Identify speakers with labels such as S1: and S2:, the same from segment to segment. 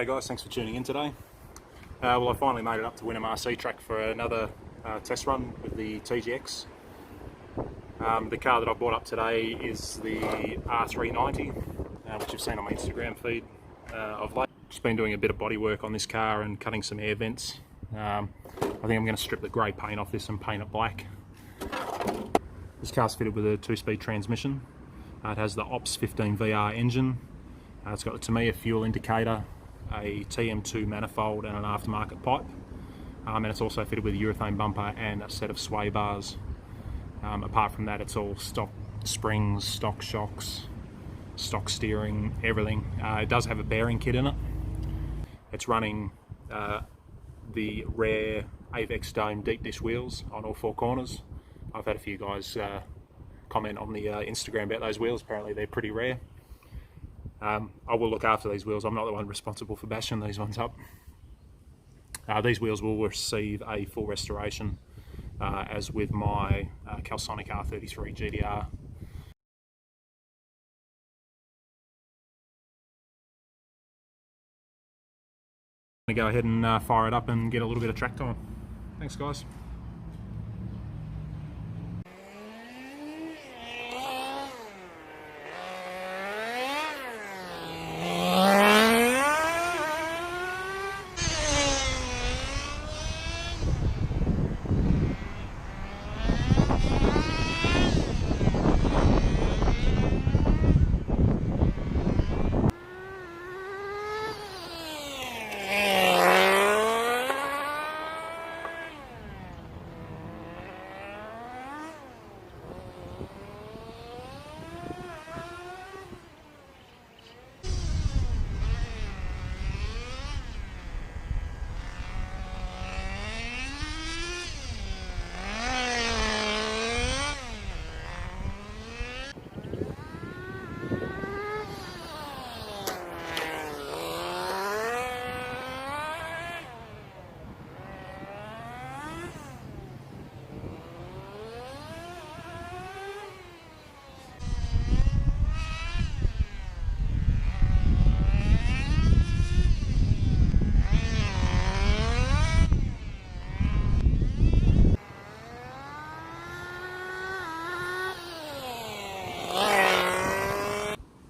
S1: guys, thanks for tuning in today. Well, I finally made it up to Wynnum RC track for another test run with the TGX. The car that I brought up today is the R390, which you've seen on my Instagram feed of late. Just been doing a bit of body work on this car and cutting some air vents. I think I'm going to strip the grey paint off this and paint it black. This car's fitted with a 2-speed transmission. It has the Ops 15 VR engine. It's got the Tamiya fuel indicator, a TM2 manifold and an aftermarket pipe. And it's also fitted with a urethane bumper and a set of sway bars. Apart from that, it's all stock springs, stock shocks, stock steering, everything. It does have a bearing kit in it. It's running the rare Avex Dome deep dish wheels on all 4 corners. I've had a few guys comment on the Instagram about those wheels. Apparently they're pretty rare. I will look after these wheels. I'm not the one responsible for bashing these ones up. These wheels will receive a full restoration, as with my Calsonic R390 GT1. I'm going to go ahead and fire it up and get a little bit of track time. Thanks guys.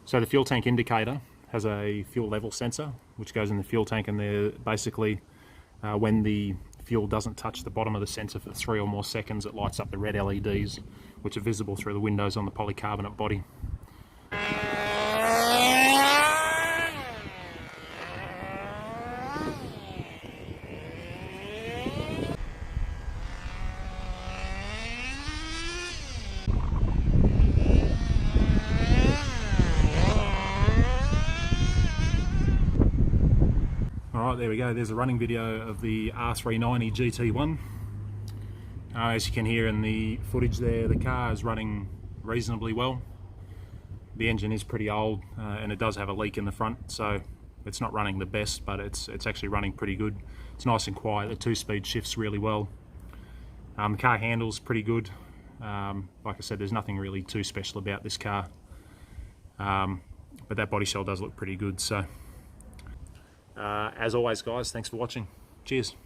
S1: So the fuel tank indicator has a fuel level sensor which goes in the fuel tank, and they're basically when the fuel doesn't touch the bottom of the sensor for 3 or more seconds, it lights up the red LEDs which are visible through the windows on the polycarbonate body. Alright, there we go, there's a running video of the R390 GT1. As you can hear in the footage there, the car is running reasonably well. The engine is pretty old and it does have a leak in the front, so it's not running the best, but it's actually running pretty good. It's nice and quiet, the 2-speed shifts really well. The car handles pretty good. Like I said, there's nothing really too special about this car, but that body shell does look pretty good. So as always guys, thanks for watching. Cheers.